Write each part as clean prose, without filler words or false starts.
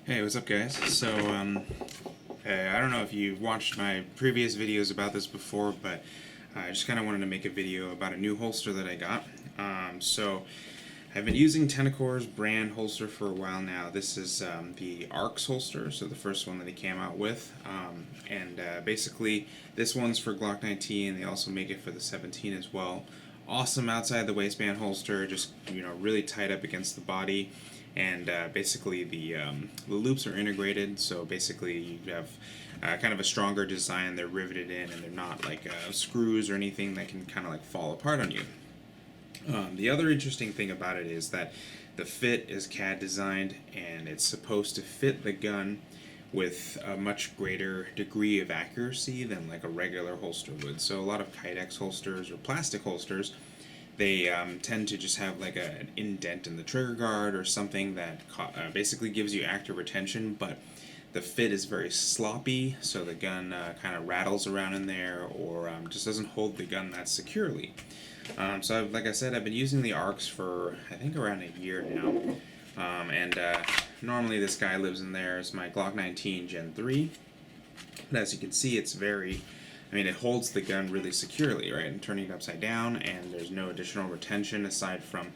Hey, what's up, guys? I don't know if you've watched my previous videos about this before, but I just kind of wanted to make a video about a new holster that I got. I've been using Tenicor's brand holster for a while now. This is the ARX holster, so the first one that he came out with. Basically, this one's for Glock 19. They also make it for the 17 as well. Awesome outside the waistband holster, just really tight up against the body. And basically the loops are integrated, so basically you have kind of a stronger design. They're riveted in, and they're not like screws or anything that can kind of like fall apart on you. The other interesting thing about it is that the fit is CAD designed, and it's supposed to fit the gun with a much greater degree of accuracy than like a regular holster would. So a lot of Kydex holsters or plastic holsters, they tend to just have like an indent in the trigger guard or something that basically gives you active retention, but the fit is very sloppy, so the gun kind of rattles around in there, or just doesn't hold the gun that securely. Like I said, I've been using the ARX for I think around a year now, normally this guy lives in there. It's my Glock 19 Gen 3, but as you can see, it's it holds the gun really securely, right? And turning it upside down, and there's no additional retention aside from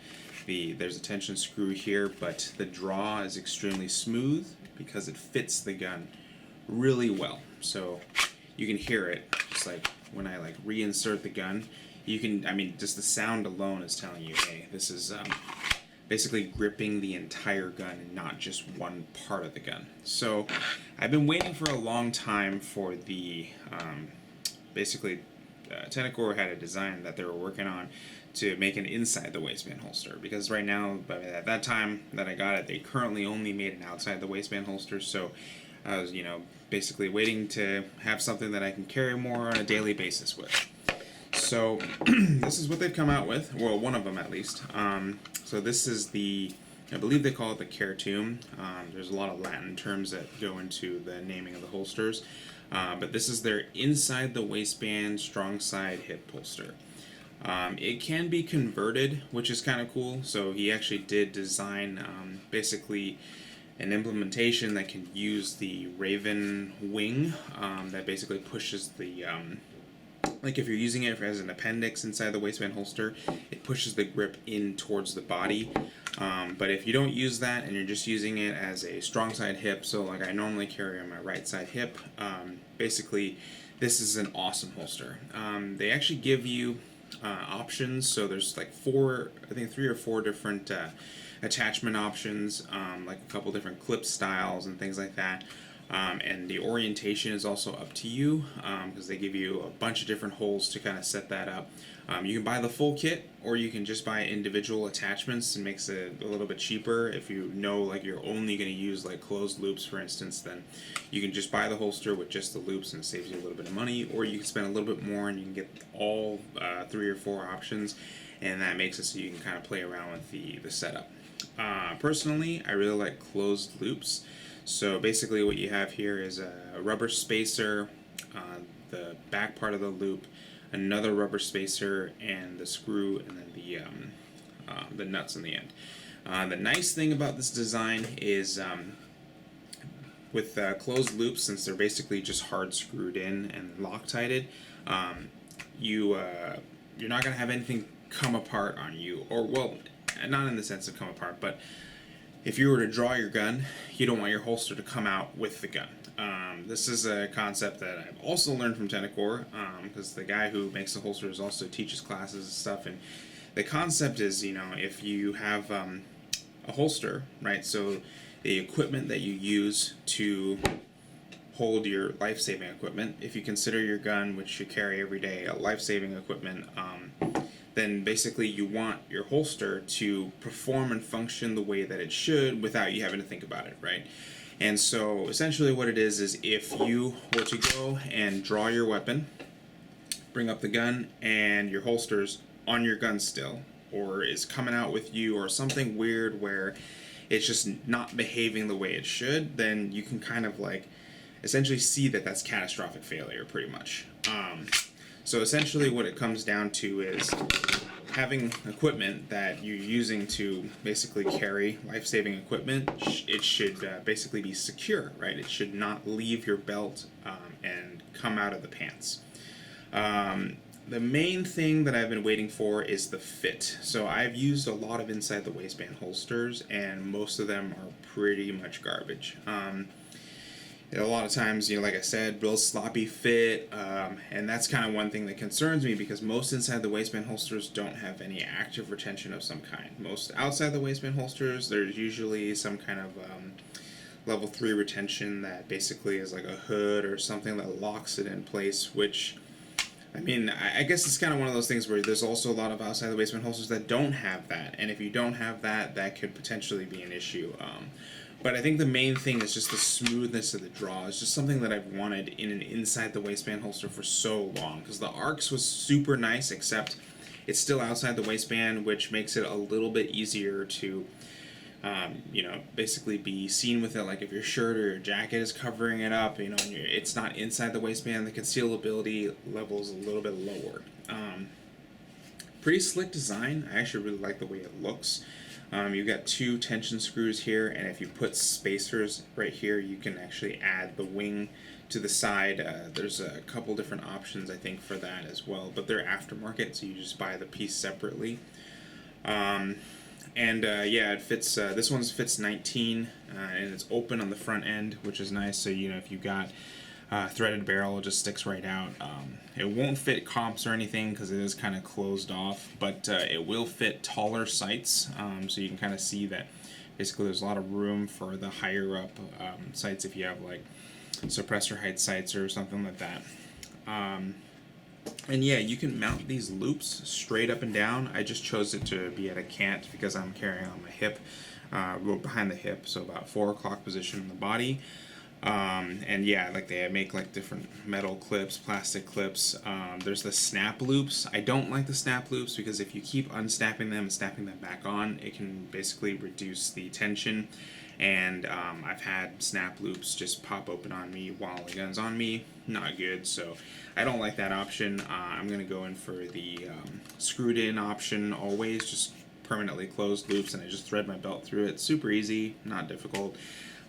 there's a tension screw here, but the draw is extremely smooth because it fits the gun really well. So you can hear it, just like when I like reinsert the gun. You can, just the sound alone is telling you, hey, this is basically gripping the entire gun and not just one part of the gun. So I've been waiting for a long time for the Tenicor had a design that they were working on to make an inside the waistband holster, because right now, at that time that I got it, they currently only made an outside the waistband holster. So I was basically waiting to have something that I can carry more on a daily basis with. So this is what they've come out with, well, one of them at least. So this is I believe they call it the Certum. There's a lot of Latin terms that go into the naming of the holsters. But this is their inside the waistband strong side hip holster. It can be converted, which is kind of cool. So he actually did design basically an implementation that can use the Raven wing that basically pushes the like if you're using it as an appendix inside the waistband holster, it pushes the grip in towards the body. But if you don't use that and you're just using it as a strong side hip, so like I normally carry on my right side hip, basically this is an awesome holster. They actually give you options, so there's like three or four different attachment options, like a couple different clip styles and things like that. And the orientation is also up to you, because they give you a bunch of different holes to kind of set that up. You can buy the full kit, or you can just buy individual attachments. It makes it a little bit cheaper. If you know like you're only going to use like closed loops, for instance, then you can just buy the holster with just the loops, and it saves you a little bit of money. Or you can spend a little bit more and you can get all three or four options, and that makes it so you can kind of play around with the setup. Personally, I really like closed loops. So basically what you have here is a rubber spacer, the back part of the loop, another rubber spacer, and the screw, and then the nuts in the end. The nice thing about this design is with closed loops, since they're basically just hard screwed in and Loctited, you're not going to have anything come apart on you, or well, not in the sense of come apart, but if you were to draw your gun, you don't want your holster to come out with the gun. This is a concept that I've also learned from Tenicor, because the guy who makes the holsters also teaches classes and stuff. And the concept is, if you have a holster, right, so the equipment that you use to hold your life-saving equipment, if you consider your gun, which you carry every day, a life-saving equipment, then basically you want your holster to perform and function the way that it should without you having to think about it, right? And so essentially what it is if you were to go and draw your weapon, bring up the gun, and your holster's on your gun still, or is coming out with you, or something weird where it's just not behaving the way it should, then you can kind of like essentially see that that's catastrophic failure pretty much. So essentially what it comes down to is having equipment that you're using to basically carry life-saving equipment. It should basically be secure, right? It should not leave your belt and come out of the pants. The main thing that I've been waiting for is the fit. So I've used a lot of inside the waistband holsters, and most of them are pretty much garbage. A lot of times, like I said, real sloppy fit, and that's kind of one thing that concerns me, because most inside the waistband holsters don't have any active retention of some kind. Most outside the waistband holsters, there's usually some kind of level 3 retention that basically is like a hood or something that locks it in place, which, I mean, I guess it's kind of one of those things where there's also a lot of outside the waistband holsters that don't have that, and if you don't have that, that could potentially be an issue. But I think the main thing is just the smoothness of the draw. It's just something that I've wanted in an inside the waistband holster for so long, because the Arcs was super nice, except it's still outside the waistband, which makes it a little bit easier to basically be seen with it. Like if your shirt or your jacket is covering it up, and it's not inside the waistband, the concealability level is a little bit lower. Pretty slick design. I actually really like the way it looks. You've got 2 tension screws here, and if you put spacers right here, you can actually add the wing to the side. There's a couple different options, I think, for that as well, but they're aftermarket, so you just buy the piece separately. It fits. This one fits 19, and it's open on the front end, which is nice. So if you've got threaded barrel, it just sticks right out. It won't fit comps or anything because it is kind of closed off, but it will fit taller sights. So you can kind of see that basically there's a lot of room for the higher up sights if you have like suppressor height sights or something like that. And yeah, you can mount these loops straight up and down. I just chose it to be at a cant because I'm carrying on my hip, behind the hip, so about 4 o'clock position in the body. And yeah, like they make like different metal clips, plastic clips. There's the snap loops. I don't like the snap loops because if you keep unsnapping them and snapping them back on, it can basically reduce the tension. And I've had snap loops just pop open on me while the gun's on me. Not good, so I don't like that option. I'm going to go in for the screwed in option always, just permanently closed loops, and I just thread my belt through it. Super easy, not difficult.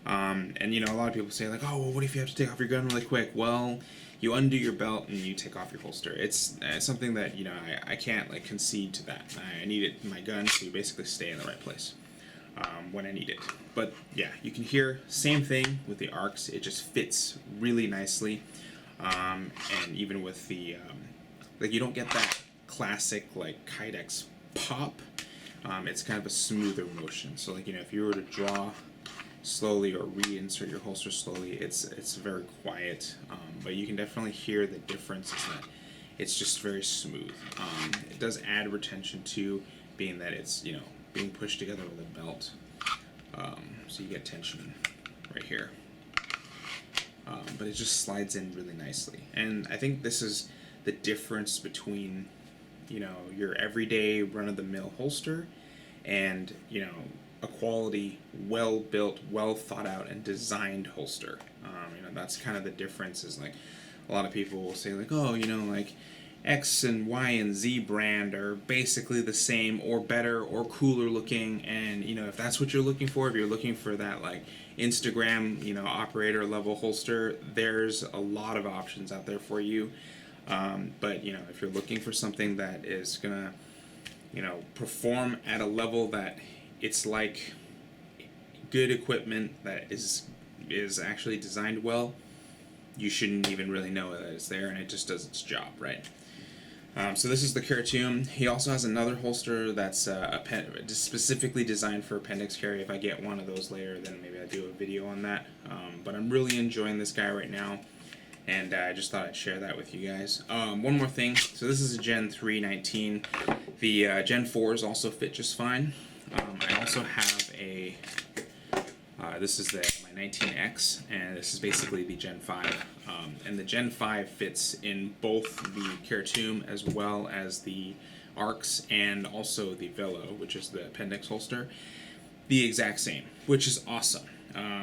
And a lot of people say like, oh, well, what if you have to take off your gun really quick? Well, you undo your belt and you take off your holster. It's something that I can't like concede to that. I need my gun to basically stay in the right place when I need it. But yeah, you can hear same thing with the Arcs. It just fits really nicely, and even with the like you don't get that classic like Kydex pop. It's kind of a smoother motion. So like if you were to draw slowly or reinsert your holster slowly, it's very quiet, but you can definitely hear the difference is that it's just very smooth. It does add retention too, being that it's being pushed together with a belt, so you get tension right here, but it just slides in really nicely. And I think this is the difference between your everyday run-of-the-mill holster and a quality, well-built, well-thought-out, and designed holster. That's kind of the difference. Is like a lot of people will say like, oh, like X and Y and Z brand are basically the same or better or cooler looking, and if that's what you're looking for, if you're looking for that like Instagram operator level holster, there's a lot of options out there for you. But if you're looking for something that is gonna perform at a level that it's like good equipment that is actually designed well, you shouldn't even really know that it's there, and it just does its job, right? So this is the Certum. He also has another holster that's specifically designed for appendix carry. If I get one of those later, then maybe I'll do a video on that. But I'm really enjoying this guy right now, and I just thought I'd share that with you guys. One more thing. So this is a Gen 319. The Gen 4s also fit just fine. I also have a, this is my 19X, and this is basically the Gen 5. And the Gen 5 fits in both the Certum as well as the Arcs and also the Velo, which is the appendix holster, the exact same, which is awesome.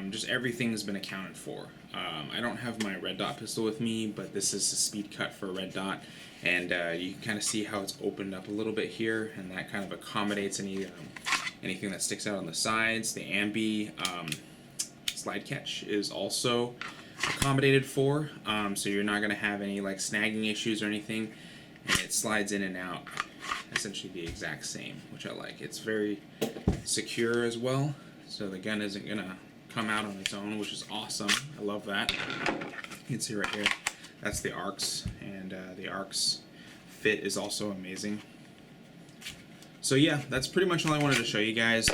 just everything's been accounted for. I don't have my red dot pistol with me, but this is a speed cut for a red dot, and you can kind of see how it's opened up a little bit here, and that kind of accommodates anything that sticks out on the sides. The ambi slide catch is also accommodated for, so you're not going to have any like snagging issues or anything, and it slides in and out essentially the exact same, which I like. It's very secure as well, so the gun isn't going to come out on its own, which is awesome. I love that. You can see right here, that's the arcs, and the arcs fit is also amazing. So yeah, that's pretty much all I wanted to show you guys.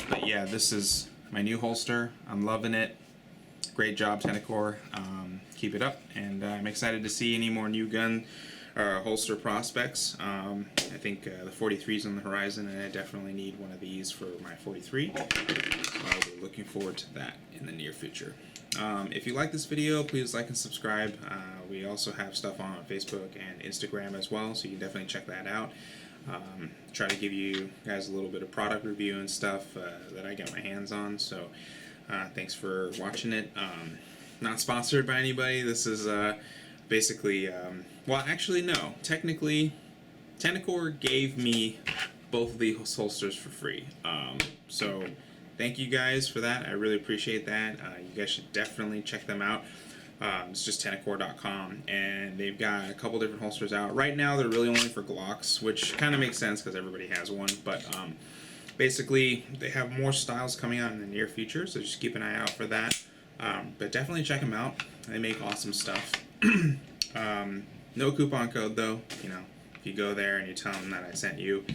But yeah, this is my new holster. I'm loving it. Great job, Tenicor. Keep it up, and I'm excited to see any more new gun holster prospects. I think the 43 is on the horizon, and I definitely need one of these for my 43. So I'll be looking forward to that in the near future. If you like this video, please like and subscribe. We also have stuff on Facebook and Instagram as well, so you can definitely check that out. Try to give you guys a little bit of product review and stuff that I get my hands on. So thanks for watching it. Not sponsored by anybody. This is basically, well, actually no. Technically, Tenicor gave me both of these holsters for free. So thank you guys for that. I really appreciate that. You guys should definitely check them out. It's just Tenicor.com, and they've got a couple different holsters out. Right now, they're really only for Glocks, which kind of makes sense because everybody has one. But basically, they have more styles coming out in the near future, so just keep an eye out for that. But definitely check them out. They make awesome stuff. No coupon code, though. You know, if you go there and you tell them that I sent you,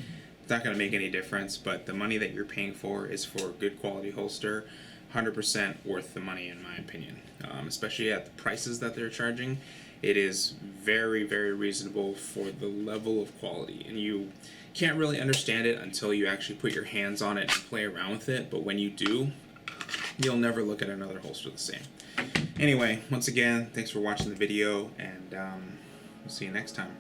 it's not going to make any difference. But the money that you're paying for is for a good quality holster. 100% worth the money, in my opinion, especially at the prices that they're charging. It is very, very reasonable for the level of quality, and you can't really understand it until you actually put your hands on it and play around with it. But when you do, you'll never look at another holster the same. Anyway, once again, thanks for watching the video, and we'll see you next time.